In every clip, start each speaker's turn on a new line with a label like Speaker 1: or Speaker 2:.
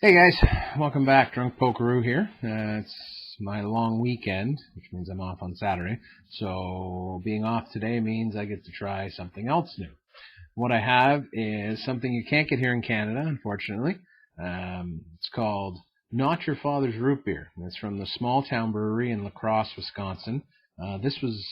Speaker 1: Hey guys, welcome back. Drunk Pokeroo here. It's my long weekend, which means I'm off on Saturday. So being off today means I get to try something else new. What I have is something you can't get here in Canada, unfortunately. It's called Not Your Father's Root Beer. It's from the Small Town Brewery in La Crosse, Wisconsin. This was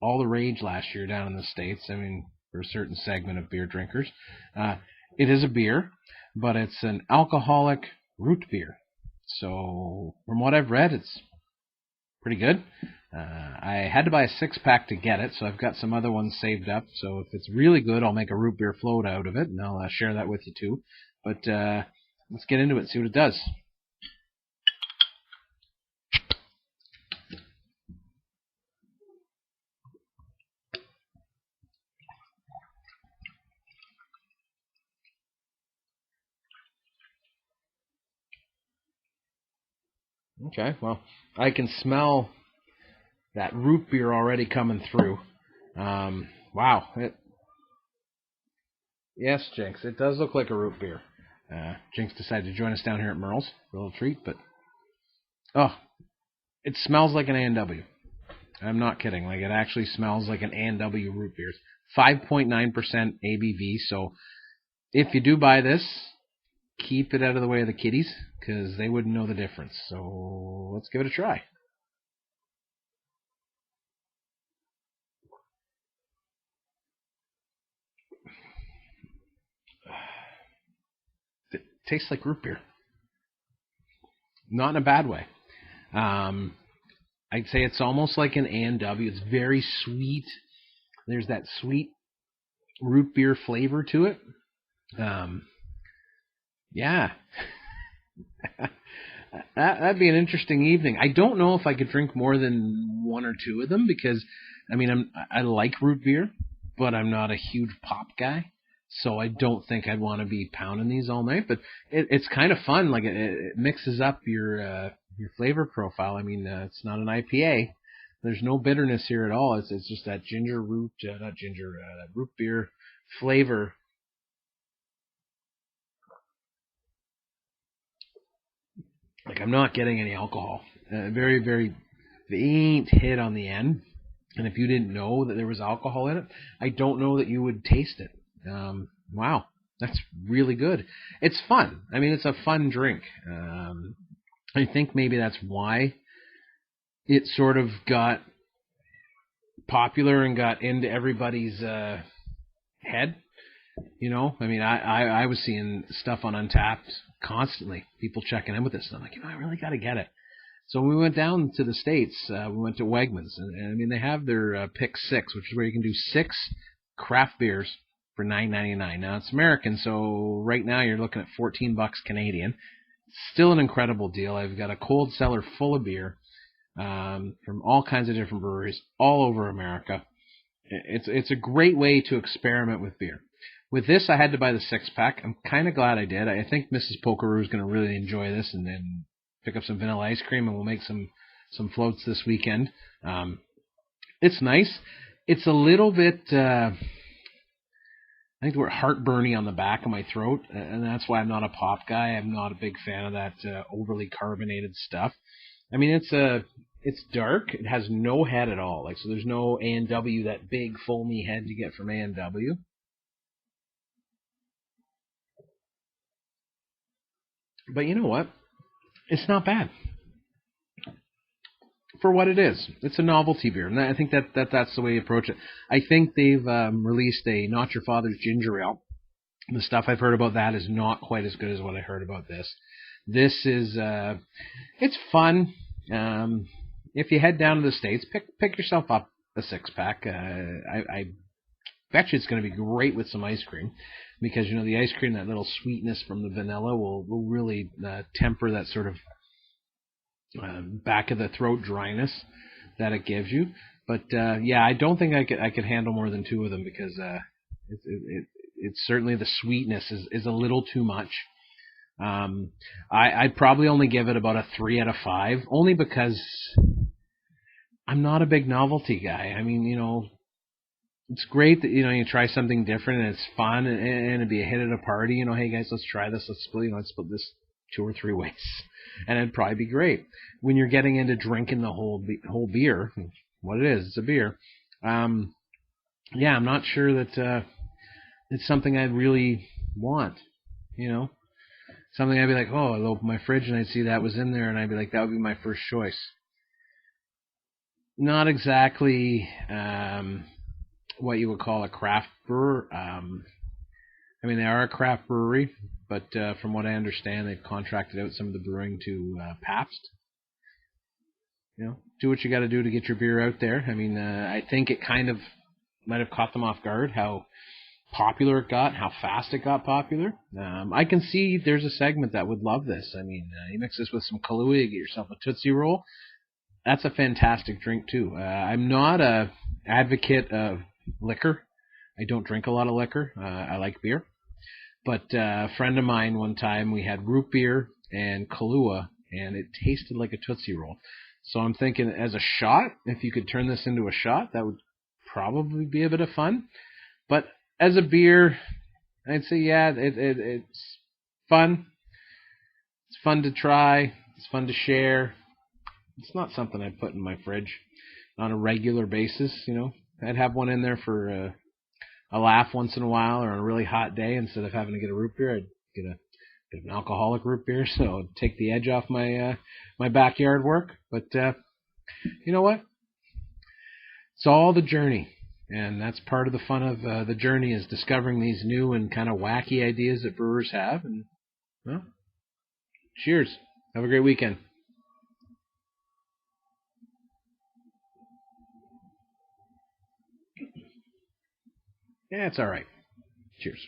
Speaker 1: all the rage last year down in the States. I mean, for a certain segment of beer drinkers. It is a beer, but it's an alcoholic root beer. So, from what I've read, it's pretty good. I had to buy a 6-pack to get it, so I've got some other ones saved up. So if it's really good, I'll make a root beer float out of it, and I'll share that with you too. But let's get into it and see what it does. Okay, well, I can smell that root beer already coming through. Wow. Yes, Jinx, it does look like a root beer. Jinx decided to join us down here at Merle's for a little treat, but oh, it smells like an A&W. I'm not kidding. Like, it actually smells like an A&W root beer. 5.9% ABV. So if you do buy this, keep it out of the way of the kiddies because they wouldn't know the difference. So let's give it a try. It tastes like root beer. Not in a bad way. I'd say it's almost like an A&W. It's very sweet. There's that sweet root beer flavor to it. Yeah. That'd be an interesting evening. I don't know if I could drink more than one or two of them because, I mean, I like root beer, but I'm not a huge pop guy, so I don't think I'd want to be pounding these all night. But it's kind of fun. Like it mixes up your flavor profile. I mean, it's not an IPA. There's no bitterness here at all. It's just that ginger root, not ginger, that root beer flavor. Like, I'm not getting any alcohol. Very, very faint hit on the end. And if you didn't know that there was alcohol in it, I don't know that you would taste it. Wow, that's really good. It's fun. I mean, it's a fun drink. I think maybe that's why it sort of got popular and got into everybody's head. You know, I mean, I was seeing stuff on Untapped constantly, people checking in with this, and I'm like, I really got to get it. So we went down to the States. We went to Wegmans, and I mean, they have their Pick Six, which is where you can do 6 craft beers for $9.99. Now it's American, so right now you're looking at $14 Canadian. Still an incredible deal. I've got a cold cellar full of beer from all kinds of different breweries all over America. It's a great way to experiment with beer. With this, I had to buy the 6-pack. I'm kind of glad I did. I think Mrs. Pokeroo is going to really enjoy this, and then pick up some vanilla ice cream, and we'll make some floats this weekend. It's nice. It's a little bit, I think the word heartburny on the back of my throat, and that's why I'm not a pop guy. I'm not a big fan of that overly carbonated stuff. I mean, it's dark. It has no head at all. Like, so there's no A&W, that big foamy head you get from A&W. But you know what? It's not bad for what it is. It's a novelty beer, and I think that's the way you approach it. I think they've released a Not Your Father's Ginger Ale. The stuff I've heard about that is not quite as good as what I heard about this. This is it's fun. If you head down to the States, pick yourself up a 6-pack. I bet you it's going to be great with some ice cream because, you know, the ice cream, that little sweetness from the vanilla will really temper that sort of back of the throat dryness that it gives you. But yeah, I don't think I could handle more than 2 of them because it's certainly the sweetness is a little too much. I'd probably only give it about a 3 out of 5, only because I'm not a big novelty guy. I mean, you know, it's great that, you know, you try something different and it's fun and it'd be a hit at a party. You know, hey guys, let's try this. Let's split this 2 or 3 ways, and it'd probably be great. When you're getting into drinking the whole beer, what it is, it's a beer. Yeah, I'm not sure that it's something I'd really want. You know, something I'd be like, oh, I'd open my fridge and I'd see that was in there, and I'd be like, that would be my first choice. Not exactly what you would call a craft brewer. I mean, they are a craft brewery, but from what I understand, they've contracted out some of the brewing to Pabst. You know, do what you got to do to get your beer out there. I mean, I think it kind of might have caught them off guard how popular it got, how fast it got popular. I can see there's a segment that would love this. I mean, you mix this with some Kahlua, you get yourself a Tootsie Roll. That's a fantastic drink too. I'm not a advocate of liquor. I don't drink a lot of liquor. I like beer. But a friend of mine one time, we had root beer and Kahlua, and it tasted like a Tootsie Roll. So I'm thinking as a shot, if you could turn this into a shot, that would probably be a bit of fun. But as a beer, I'd say, yeah, it's fun. It's fun to try. It's fun to share. It's not something I'd put in my fridge on a regular basis, you know. I'd have one in there for a laugh once in a while, or on a really hot day. Instead of having to get a root beer, I'd get an alcoholic root beer, so it'd take the edge off my my backyard work. But you know what? It's all the journey, and that's part of the fun of the journey, is discovering these new and kind of wacky ideas that brewers have. And well, cheers. Have a great weekend. Yeah, it's all right. Cheers.